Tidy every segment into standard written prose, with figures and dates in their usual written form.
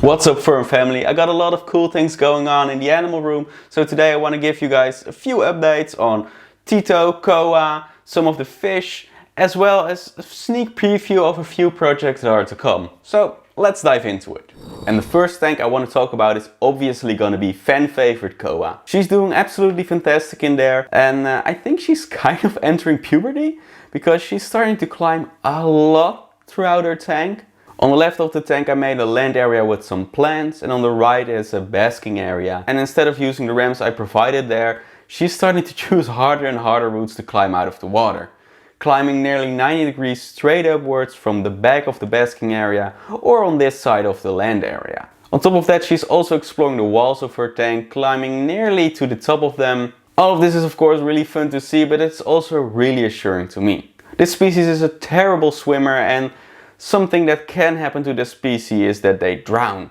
What's up, Fern family? I got a lot of cool things going on in the animal room, so today I want to give you guys a few updates on Tito, Koa, some of the fish, as well as a sneak preview of a few projects that are to come. So let's dive into it. And the first tank I want to talk about is obviously going to be fan favorite Koa. She's doing absolutely fantastic in there, and I think she's kind of entering puberty because she's starting to climb a lot throughout her tank. On the left of the tank I made a land area with some plants, and on the right is a basking area. And instead of using the ramps I provided there, she's starting to choose harder and harder routes to climb out of the water. Climbing nearly 90 degrees straight upwards from the back of the basking area or on this side of the land area. On top of that, she's also exploring the walls of her tank, climbing nearly to the top of them. All of this is of course really fun to see, but it's also really assuring to me. This species is a terrible swimmer, and something that can happen to this species is that they drown.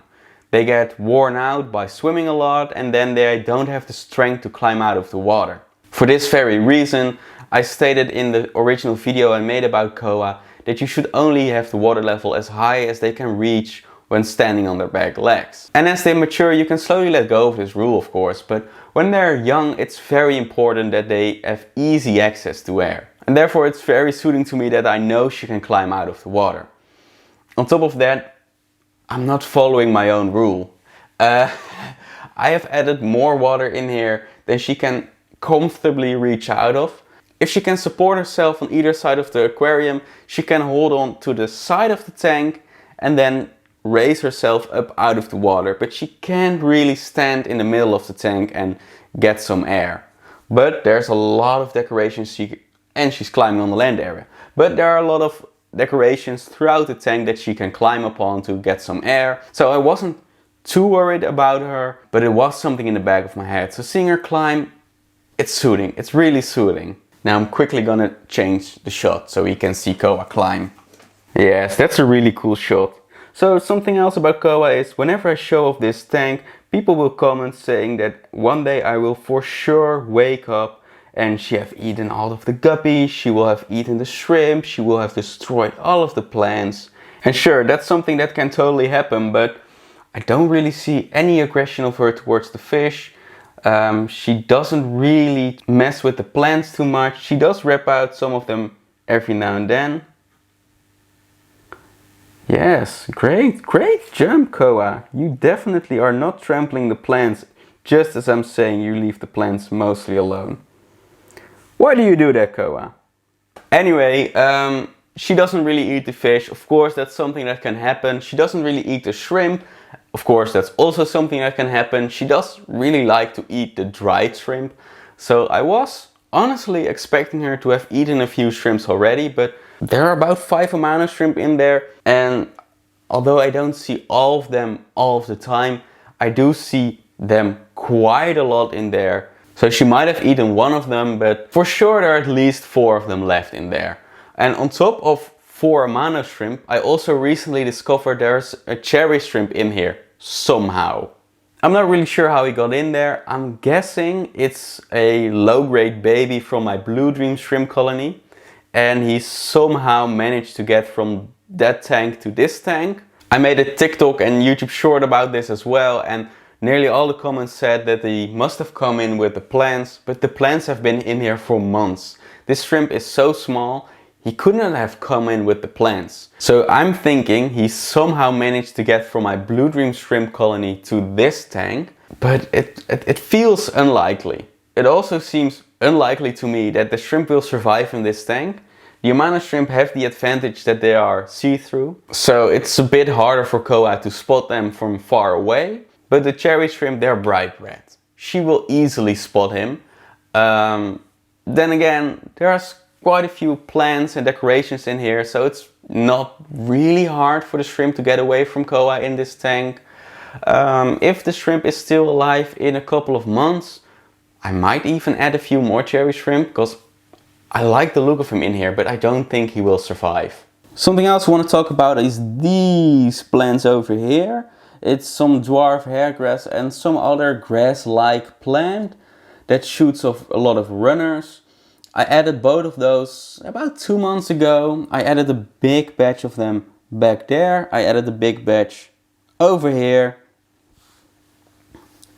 They get worn out by swimming a lot, and then they don't have the strength to climb out of the water. For this very reason, I stated in the original video I made about Koa that you should only have the water level as high as they can reach when standing on their back legs. And as they mature, you can slowly let go of this rule, of course, but when they're young, it's very important that they have easy access to air. And therefore it's very soothing to me that I know she can climb out of the water. On top of that, I'm not following my own rule. I have added more water in here than she can comfortably reach out of. If she can support herself on either side of the aquarium, she can hold on to the side of the tank and then raise herself up out of the water. But she can't really stand in the middle of the tank and get some air. But there's a lot of decorations and she's climbing on the land area. But there are a lot of decorations throughout the tank that she can climb upon to get some air. So I wasn't too worried about her, but it was something in the back of my head. So seeing her climb, it's soothing. It's really soothing. Now I'm quickly gonna change the shot so we can see Koa climb. Yes, that's a really cool shot. So something else about Koa is whenever I show off this tank, people will comment saying that one day I will for sure wake up and she have eaten all of the guppies, she will have eaten the shrimp, she will have destroyed all of the plants. And sure, that's something that can totally happen, but I don't really see any aggression of her towards the fish. She doesn't really mess with the plants too much. She does rip out some of them every now and then. Yes, great jump, Koa. You definitely are not trampling the plants, just as I'm saying you leave the plants mostly alone. Why do you do that, Koa? Anyway, she doesn't really eat the fish. Of course, that's something that can happen. She doesn't really eat the shrimp. Of course, that's also something that can happen. She does really like to eat the dried shrimp. So I was honestly expecting her to have eaten a few shrimps already, but there are about 5 amount of shrimp in there. And although I don't see all of them all of the time, I do see them quite a lot in there. So she might have eaten one of them, but for sure there are at least 4 of them left in there. And on top of 4 amano shrimp, I also recently discovered there's a cherry shrimp in here, somehow. I'm not really sure how he got in there. I'm guessing it's a low-grade baby from my Blue Dream shrimp colony. And he somehow managed to get from that tank to this tank. I made a TikTok and YouTube short about this as well, and nearly all the comments said that he must have come in with the plants, but the plants have been in here for months. This shrimp is so small, he couldn't have come in with the plants. So I'm thinking he somehow managed to get from my Blue Dream shrimp colony to this tank, but it feels unlikely. It also seems unlikely to me that the shrimp will survive in this tank. The amano shrimp have the advantage that they are see-through, so it's a bit harder for Koa to spot them from far away. But the cherry shrimp, they're bright red. She will easily spot him. Then again, there's quite a few plants and decorations in here, so it's not really hard for the shrimp to get away from Koa in this tank. If the shrimp is still alive in a couple of months, I might even add a few more cherry shrimp, because I like the look of him in here, but I don't think he will survive. Something else I want to talk about is these plants over here. It's some dwarf hairgrass and some other grass-like plant that shoots off a lot of runners. I added both of those about 2 months ago. I added a big batch of them back there. I added a big batch over here,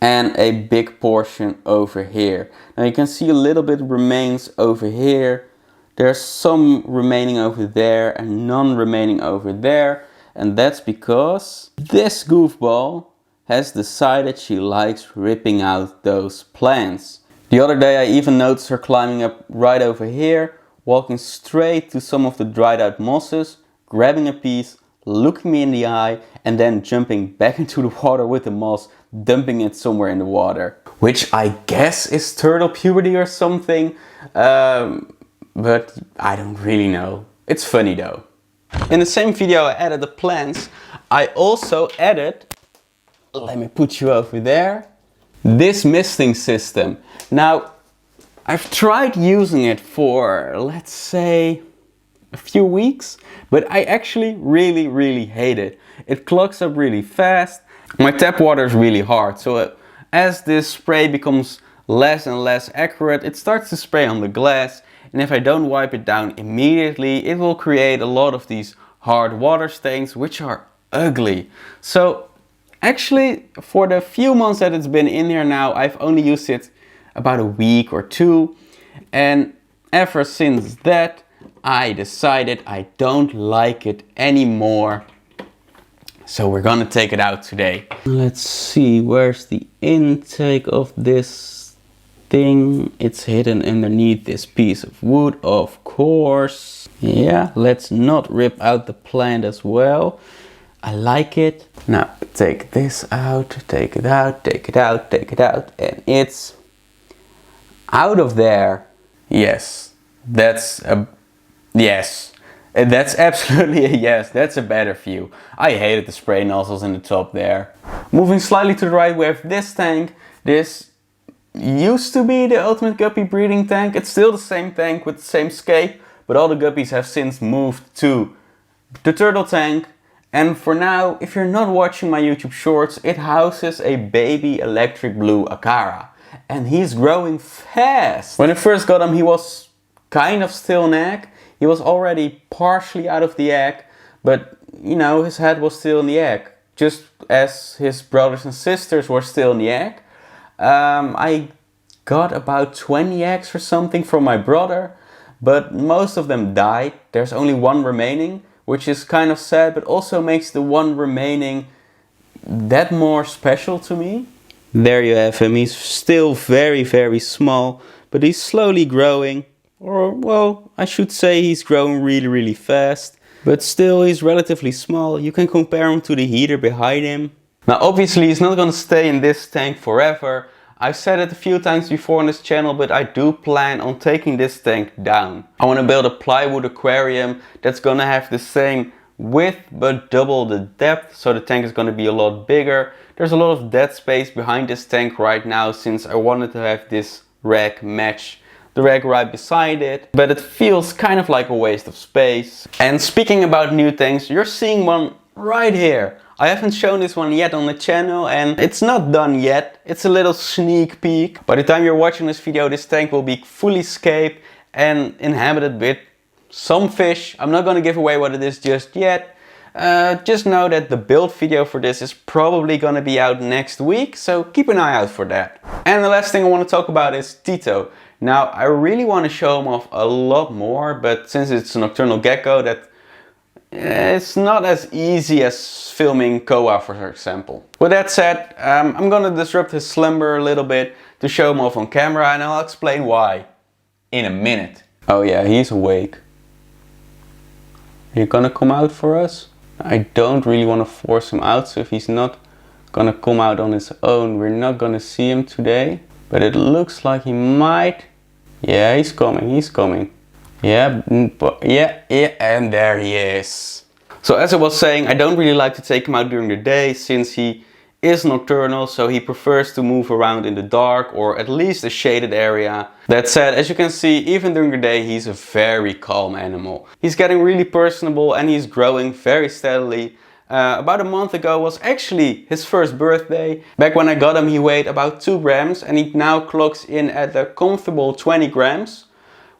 and a big portion over here. Now you can see a little bit remains over here. There's some remaining over there and none remaining over there. And that's because this goofball has decided she likes ripping out those plants. The other day I even noticed her climbing up right over here, walking straight to some of the dried out mosses, grabbing a piece, looking me in the eye, and then jumping back into the water with the moss, dumping it somewhere in the water. Which I guess is turtle puberty or something, but I don't really know. It's funny though. In the same video I added the plants, I also added, let me put you over there, this misting system. Now, I've tried using it for, let's say, a few weeks, but I actually really hate it. It clogs up really fast. My tap water is really hard, so as this spray becomes less and less accurate, it starts to spray on the glass, and if I don't wipe it down immediately, it will create a lot of these hard water stains, which are ugly. So actually, for the few months that it's been in here now, I've only used it about a week or two, and ever since that, I decided I don't like it anymore. So we're gonna take it out today. Let's see, where's the intake of this thing? It's hidden underneath this piece of wood, of course. Yeah, let's not rip out the plant as well. I like it. Now take this out, take it out, take it out, take it out, and it's out of there. Yes, that's a yes. And that's absolutely a yes, that's a better view. I hated the spray nozzles in the top there. Moving slightly to the right, we have this tank. This used to be the ultimate guppy breeding tank. It's still the same tank with the same scape, but all the guppies have since moved to the turtle tank. And for now, if you're not watching my YouTube shorts, it houses a baby electric blue Acara. And he's growing fast. When I first got him, he was kind of still an egg. He was already partially out of the egg, but you know, his head was still in the egg, just as his brothers and sisters were still in the egg. I got about 20 eggs or something from my brother, but most of them died. There's only one remaining, which is kind of sad, but also makes the one remaining that more special to me. There you have him. He's still very small, but he's slowly growing. Or, well, I should say he's growing really fast. But still, he's relatively small. You can compare him to the heater behind him. Now, obviously, he's not gonna stay in this tank forever. I've said it a few times before on this channel, but I do plan on taking this tank down. I want to build a plywood aquarium that's gonna have the same width, but double the depth. So the tank is gonna be a lot bigger. There's a lot of dead space behind this tank right now, since I wanted to have this rack match the rack right beside it, but it feels kind of like a waste of space. And speaking about new tanks, you're seeing one right here. I haven't shown this one yet on the channel, and it's not done yet. It's a little sneak peek. By the time you're watching this video, this tank will be fully scaped and inhabited with some fish. I'm not gonna give away what it is just yet. Just know that the build video for this is probably gonna be out next week, so keep an eye out for that. And the last thing I want to talk about is Tito. Now, I really want to show him off a lot more, but since it's a nocturnal gecko, that it's not as easy as filming Koa, for example. With that said, I'm gonna disrupt his slumber a little bit to show him off on camera, and I'll explain why in a minute. Oh yeah, he's awake. Are you gonna come out for us? I don't really want to force him out, so if he's not gonna come out on his own, we're not gonna see him today. But it looks like he might. Yeah, he's coming. Yeah, and there he is. So as I was saying, I don't really like to take him out during the day, since he is nocturnal, so he prefers to move around in the dark or at least a shaded area. That said, as you can see, even during the day, he's a very calm animal. He's getting really personable and he's growing very steadily. About a month ago was actually his first birthday. Back when I got him, he weighed about 2 grams and he now clocks in at a comfortable 20 grams,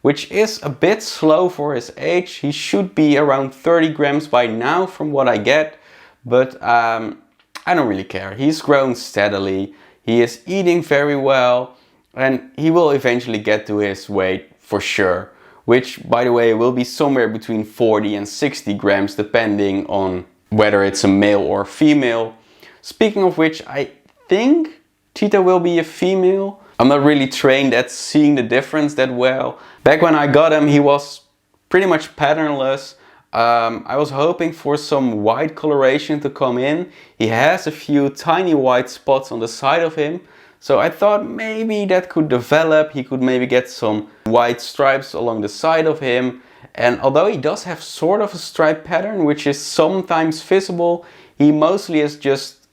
which is a bit slow for his age. He should be around 30 grams by now from what I get, but I don't really care. He's grown steadily, he is eating very well, and he will eventually get to his weight for sure. Which, by the way, will be somewhere between 40 and 60 grams depending on whether it's a male or female. Speaking of which, I think Tito will be a female. I'm not really trained at seeing the difference that well. Back when I got him, he was pretty much patternless. I was hoping for some white coloration to come in. He has a few tiny white spots on the side of him. So I thought maybe that could develop. He could maybe get some white stripes along the side of him. And although he does have sort of a stripe pattern, which is sometimes visible, he mostly is just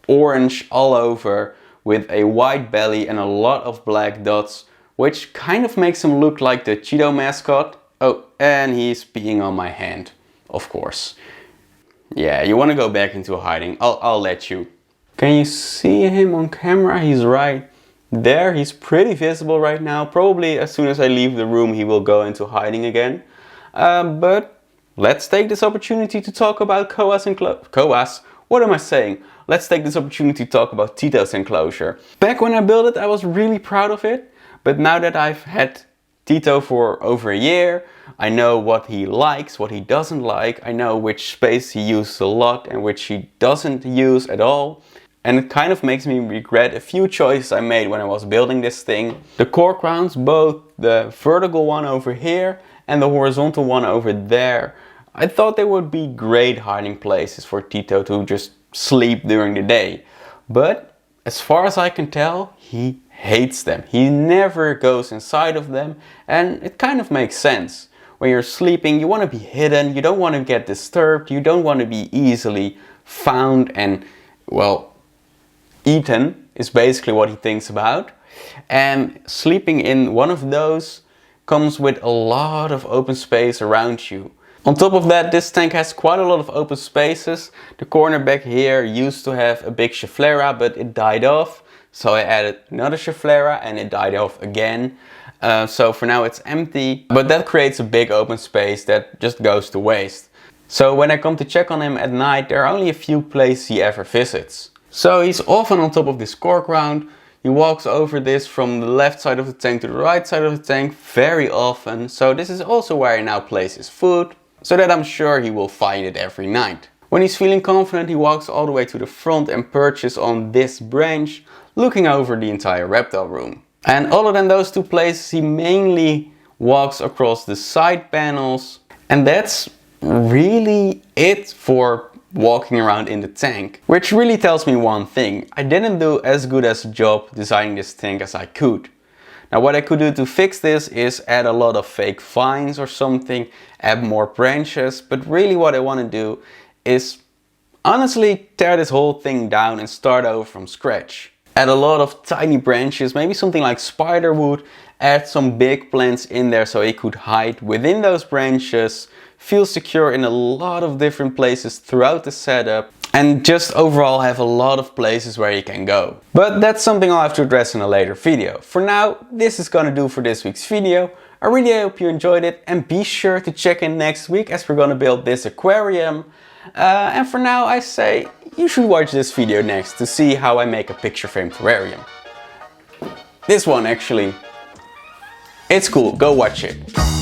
orange all over with a white belly and a lot of black dots, which kind of makes him look like the Cheeto mascot. Oh, and he's peeing on my hand, of course. Yeah, you want to go back into hiding. I'll let you. Can you see him on camera? He's right there. He's pretty visible right now. Probably as soon as I leave the room, he will go into hiding again. But let's take this opportunity to talk about what am I saying? Let's take this opportunity to talk about Tito's enclosure. Back when I built it, I was really proud of it. But now that I've had Tito for over a year, I know what he likes, what he doesn't like. I know which space he uses a lot and which he doesn't use at all. And it kind of makes me regret a few choices I made when I was building this thing. The core crowns, both the vertical one over here and the horizontal one over there, I thought they would be great hiding places for Tito to just sleep during the day. But as far as I can tell, he hates them. He never goes inside of them, and it kind of makes sense. When you're sleeping, you want to be hidden, you don't want to get disturbed, you don't want to be easily found and, well, eaten is basically what he thinks about. And sleeping in one of those comes with a lot of open space around you. On top of that, this tank has quite a lot of open spaces. The corner back here used to have a big Schefflera, but it died off. So I added another Schefflera and it died off again. So for now it's empty, but that creates a big open space that just goes to waste. So when I come to check on him at night, there are only a few places he ever visits. So he's often on top of this core ground. He walks over this from the left side of the tank to the right side of the tank very often. So this is also where he now places his food, so that I'm sure he will find it every night. When he's feeling confident, he walks all the way to the front and perches on this branch, looking over the entire reptile room. And other than those two places, he mainly walks across the side panels. And that's really it for walking around in the tank. Which really tells me one thing: I didn't do as good as a job designing this tank as I could. Now what I could do to fix this is add a lot of fake vines or something, add more branches, but really what I want to do is honestly tear this whole thing down and start over from scratch. Add a lot of tiny branches, maybe something like spider wood, add some big plants in there so he could hide within those branches, feel secure in a lot of different places throughout the setup, and just overall have a lot of places where he can go. But that's something I'll have to address in a later video. For now, this is gonna do for this week's video. I really hope you enjoyed it, and be sure to check in next week as we're gonna build this aquarium. And for now I say you should watch this video next to see how I make a picture frame terrarium. This one actually. It's cool, go watch it.